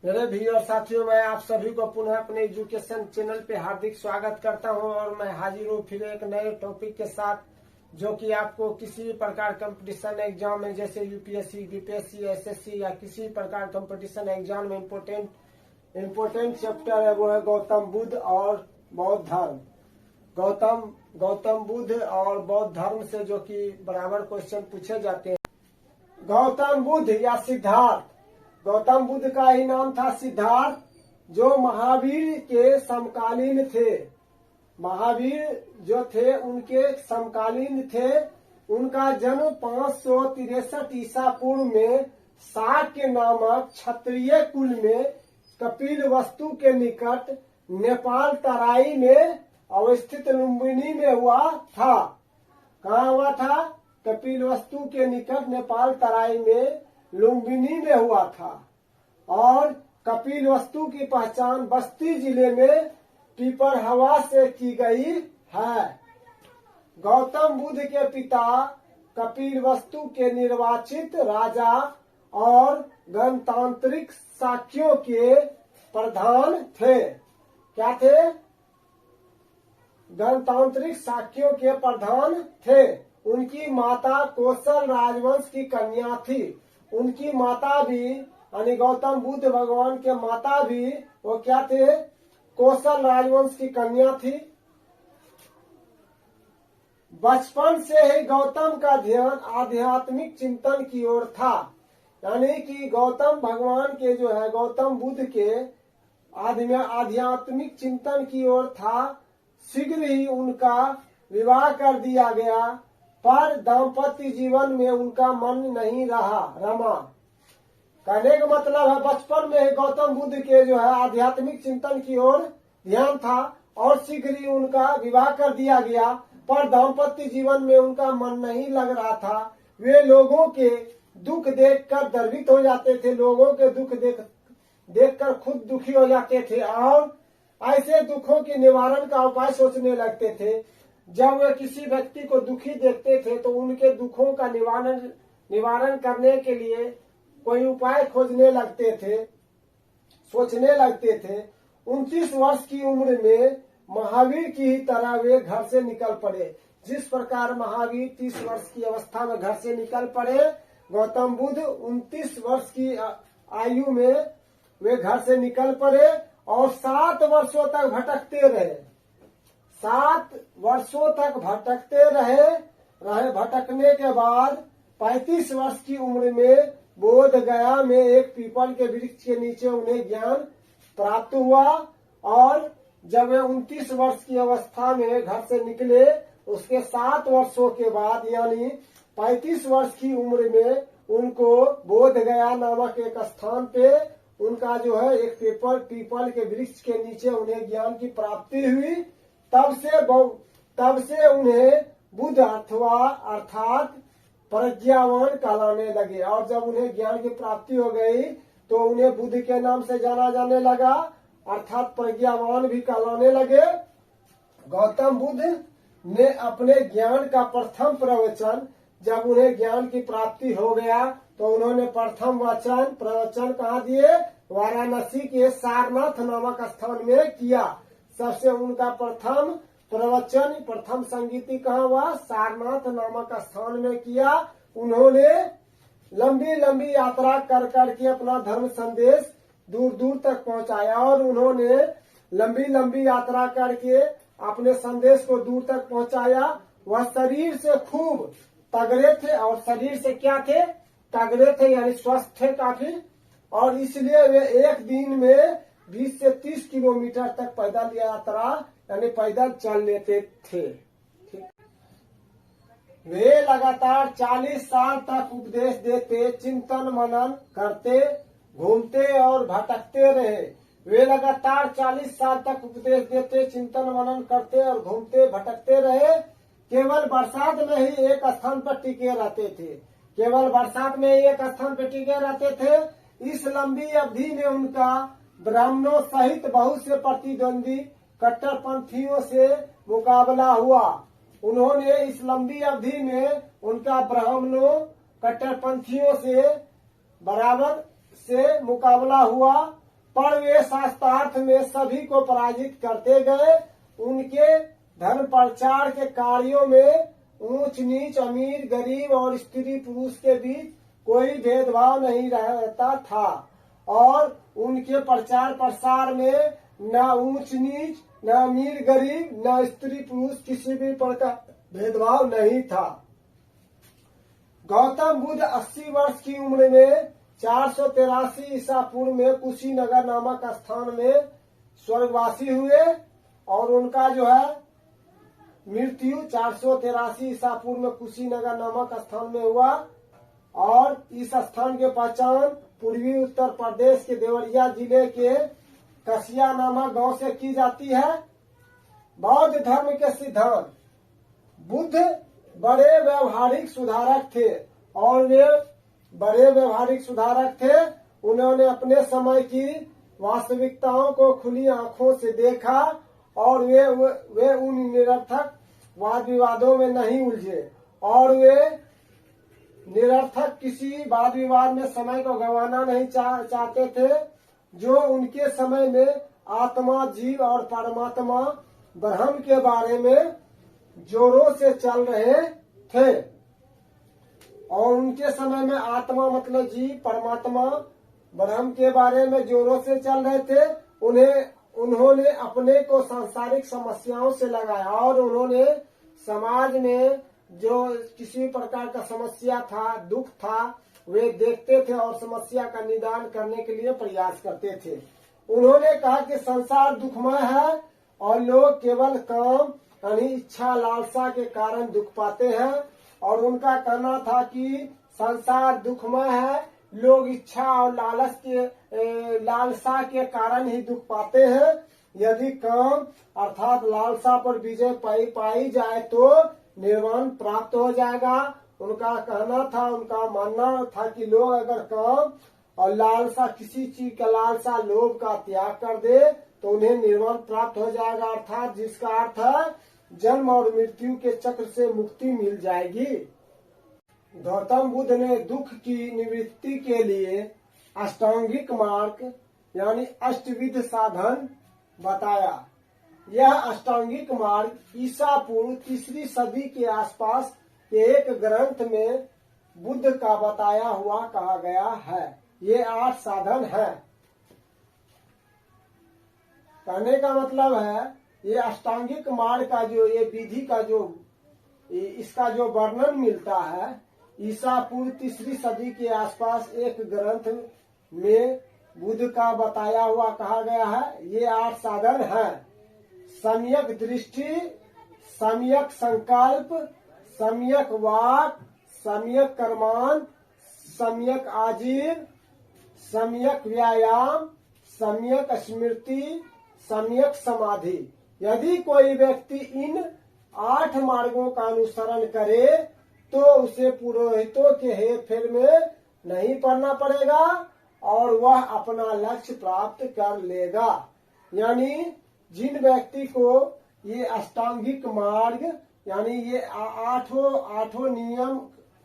मेरे भी और साथियों, मैं आप सभी को पुनः अपने एजुकेशन चैनल पे हार्दिक स्वागत करता हूं और मैं हाजिर हूं फिर एक नए टॉपिक के साथ, जो कि आपको किसी भी प्रकार कंपटीशन एग्जाम में, जैसे यूपीएससी, बीपीएससी, एसएससी या किसी प्रकार कंपटीशन एग्जाम में इम्पोर्टेंट चैप्टर है, वो है गौतम बुद्ध और बौद्ध धर्म। गौतम बुद्ध और बौद्ध धर्म से जो कि बराबर क्वेश्चन पूछे जाते हैं। गौतम बुद्ध या सिद्धार्थ, गौतम बुद्ध का ही नाम था सिद्धार्थ, जो महावीर के समकालीन थे। महावीर जो थे उनके समकालीन थे। उनका जन्म 563 ईसा पूर्व में शाक्य नामक क्षत्रिय कुल में कपिल वस्तु के निकट नेपाल तराई में अवस्थित लुम्बिनी में हुआ था। कहाँ हुआ था? कपिल वस्तु के निकट नेपाल तराई में लुम्बिनी में हुआ था। और कपिल वस्तु की पहचान बस्ती जिले में पिपरहवा से की गई है। गौतम बुद्ध के पिता कपिल वस्तु के निर्वाचित राजा और गणतांत्रिक शाक्यों के प्रधान थे। क्या थे? गणतांत्रिक शाक्यों के प्रधान थे। उनकी माता कौशल राजवंश की कन्या थी। उनकी माता भी, यानी गौतम बुद्ध भगवान के माता भी, वो क्या थे? कौशल राजवंश की कन्या थी। बचपन से ही गौतम का ध्यान आध्यात्मिक चिंतन की ओर था। यानी कि गौतम भगवान के जो है, गौतम बुद्ध के आध्यात्मिक चिंतन की ओर था। शीघ्र ही उनका विवाह कर दिया गया, पर दाम्पत्य जीवन में उनका मन नहीं रमा। कहने का मतलब है, बचपन में गौतम बुद्ध के जो है आध्यात्मिक चिंतन की ओर ध्यान था और शीघ्र ही उनका विवाह कर दिया गया, पर दाम्पत्य जीवन में उनका मन नहीं लग रहा था। वे लोगों के दुख देखकर द्रवित हो जाते थे, लोगों के दुख देखकर खुद दुखी हो जाते थे और ऐसे दुखों के निवारण का उपाय सोचने लगते थे। जब वे किसी व्यक्ति को दुखी देखते थे तो उनके दुखों का निवारण करने के लिए कोई उपाय खोजने लगते थे, सोचने लगते थे। 29 वर्ष की उम्र में महावीर की ही तरह वे घर से निकल पड़े। जिस प्रकार महावीर 30 वर्ष की अवस्था में घर से निकल पड़े, गौतम बुद्ध 29 वर्ष की आयु में वे घर से निकल पड़े और 7 वर्षों तक भटकते रहे। 7 वर्षों तक भटकते रहे। भटकने के बाद 35 वर्ष की उम्र में बोध गया में एक पीपल के वृक्ष के नीचे उन्हें ज्ञान प्राप्त हुआ। और जब वे 29 वर्ष की अवस्था में घर से निकले, उसके 7 वर्षों के बाद यानी 35 वर्ष की उम्र में उनको बोध गया नामक एक स्थान पे उनका जो है एक पीपल के वृक्ष के नीचे उन्हें ज्ञान की प्राप्ति हुई। तब से उन्हें बुद्ध अर्थात प्रज्ञावान कहलाने लगे। और जब उन्हें ज्ञान की प्राप्ति हो गई तो उन्हें बुद्ध के नाम से जाना जाने लगा, अर्थात प्रज्ञावान भी कहलाने लगे। गौतम बुद्ध ने अपने ज्ञान का प्रथम प्रवचन, जब उन्हें ज्ञान की प्राप्ति हो गया तो उन्होंने प्रथम प्रवचन कहाँ दिए? वाराणसी के सारनाथ नामक स्थान में किया। सबसे उनका प्रथम प्रवचन, प्रथम संगीति कहाँ हुआ? सारनाथ नामक स्थान में किया। उन्होंने लंबी लंबी यात्रा कर करके अपना धर्म संदेश दूर दूर तक पहुंचाया और उन्होंने लंबी लंबी यात्रा करके अपने संदेश को दूर तक पहुंचाया। वह शरीर से खूब तगड़े थे और शरीर से क्या थे? तगड़े थे, यानी स्वस्थ थे काफी। और इसलिए वे एक दिन में 20 से 30 किलोमीटर तक पैदल यात्रा यानी पैदल चल लेते थे। वे लगातार 40 साल तक उपदेश देते, चिंतन मनन करते, घूमते और भटकते रहे। वे लगातार 40 साल तक उपदेश देते, चिंतन मनन करते और घूमते भटकते रहे। केवल बरसात में ही एक स्थान पर टिके रहते थे। केवल बरसात में एक स्थान पर टिके रहते थे। इस लंबी अवधि में उनका ब्राह्मणों सहित बहुत से प्रतिद्वंदी कट्टरपंथियों से मुकाबला हुआ। उन्होंने इस लंबी अवधि में उनका ब्राह्मणों कट्टरपंथियों से बराबर से मुकाबला हुआ पर वे शास्त्रार्थ में सभी को पराजित करते गए। उनके धर्म प्रचार के कार्यों में ऊंच नीच, अमीर गरीब और स्त्री पुरुष के बीच कोई भेदभाव नहीं रहता था और उनके प्रचार प्रसार में न ऊंच नीच, न अमीर गरीब, न स्त्री पुरुष किसी भी प्रकार भेदभाव नहीं था। गौतम बुद्ध 80 वर्ष की उम्र में 483 ईसा पूर्व में कुशीनगर नामक स्थान में स्वर्गवासी हुए और उनका जो है मृत्यु 483 ईसा पूर्व में कुशीनगर नामक स्थान में हुआ। और इस स्थान की पहचान पूर्वी उत्तर प्रदेश के देवरिया जिले के कसिया नामक गांव से की जाती है। बौद्ध धर्म के सिद्धांत। बुद्ध बड़े व्यवहारिक सुधारक थे और वे बड़े व्यवहारिक सुधारक थे। उन्होंने अपने समय की वास्तविकताओं को खुली आंखों से देखा और वे उन निरर्थक वाद विवादों में नहीं उलझे और वे निरर्थक किसी वाद विवाद में समय को गंवाना नहीं चाहते थे जो उनके समय में आत्मा, जीव और परमात्मा ब्रह्म के बारे में जोरों से चल रहे थे। और उनके समय में आत्मा मतलब जीव, परमात्मा ब्रह्म के बारे में जोरों से चल रहे थे। उन्होंने अपने को सांसारिक समस्याओं से लगाया और उन्होंने समाज में जो किसी प्रकार का समस्या था, दुख था, वे देखते थे और समस्या का निदान करने के लिए प्रयास करते थे। उन्होंने कहा कि संसार दुखमय है और लोग केवल काम यानी इच्छा लालसा के कारण दुख पाते हैं। और उनका कहना था कि संसार दुखमय है, लोग इच्छा और लालसा के कारण ही दुख पाते हैं। यदि काम अर्थात लालसा पर विजय पाई जाए तो निर्वाण प्राप्त हो जाएगा। उनका कहना था, उनका मानना था कि लोग अगर काम और लालसा, किसी चीज का लालसा, लोभ का त्याग कर दे तो उन्हें निर्वाण प्राप्त हो जाएगा, अर्थात जिसका अर्थ है जन्म और मृत्यु के चक्र से मुक्ति मिल जाएगी। गौतम बुद्ध ने दुख की निवृत्ति के लिए अष्टांगिक मार्ग यानी अष्टविध साधन बताया। यह अष्टांगिक मार्ग ईसा पूर्व 3री सदी के आसपास के एक ग्रंथ में बुद्ध का बताया हुआ कहा गया है। ये 8 साधन है। कहने का मतलब है ये अष्टांगिक मार्ग का जो ये विधि का जो इसका जो वर्णन मिलता है ईसा पूर्व 3री सदी के आसपास एक ग्रंथ में बुद्ध का बताया हुआ कहा गया है। ये 8 साधन है। सम्यक दृष्टि, सम्यक संकल्प, सम्यक वाक, सम्यक कर्मान, सम्यक आजीव, सम्यक व्यायाम, सम्यक स्मृति, सम्यक समाधि। यदि कोई व्यक्ति इन 8 मार्गों का अनुसरण करे तो उसे पुरोहितों के हेरफेर में नहीं पड़ना पड़ेगा और वह अपना लक्ष्य प्राप्त कर लेगा। यानी जिन व्यक्ति को ये अष्टांगिक मार्ग यानी ये आठों नियम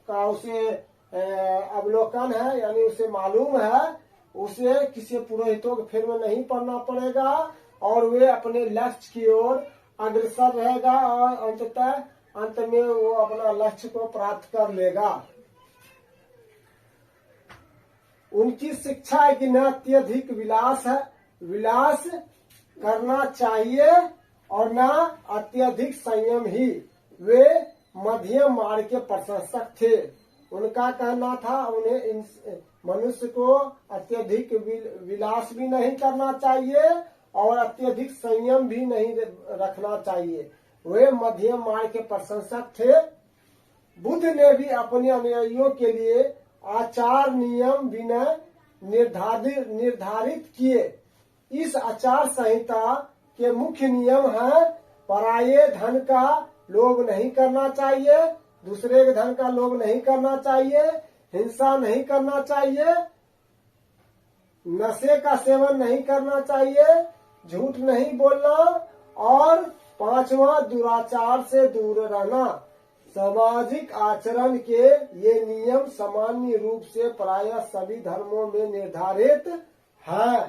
का उसे अवलोकन है यानी उसे मालूम है, उसे किसी पुरोहितों के फेर में नहीं पड़ना पड़ेगा और वे अपने लक्ष्य की ओर अग्रसर रहेगा और अंत में वो अपना लक्ष्य को प्राप्त कर लेगा। उनकी शिक्षा है कि न अत्यधिक विलास करना चाहिए और न अत्यधिक संयम ही। वे मध्यम मार्ग के प्रशंसक थे। उनका कहना था उन्हें मनुष्य को अत्यधिक विलास भी नहीं करना चाहिए और अत्यधिक संयम भी नहीं रखना चाहिए। वे मध्यम मार्ग के प्रशंसक थे। बुद्ध ने भी अपने अनुयायियों के लिए आचार नियम विनय निर्धारित किए। इस आचार संहिता के मुख्य नियम है पराये धन का लोभ नहीं करना चाहिए, दूसरे के धन का लोभ नहीं करना चाहिए, हिंसा नहीं करना चाहिए, नशे का सेवन नहीं करना चाहिए, झूठ नहीं बोलना और 5वां दुराचार से दूर रहना। सामाजिक आचरण के ये नियम सामान्य रूप से प्रायः सभी धर्मों में निर्धारित है।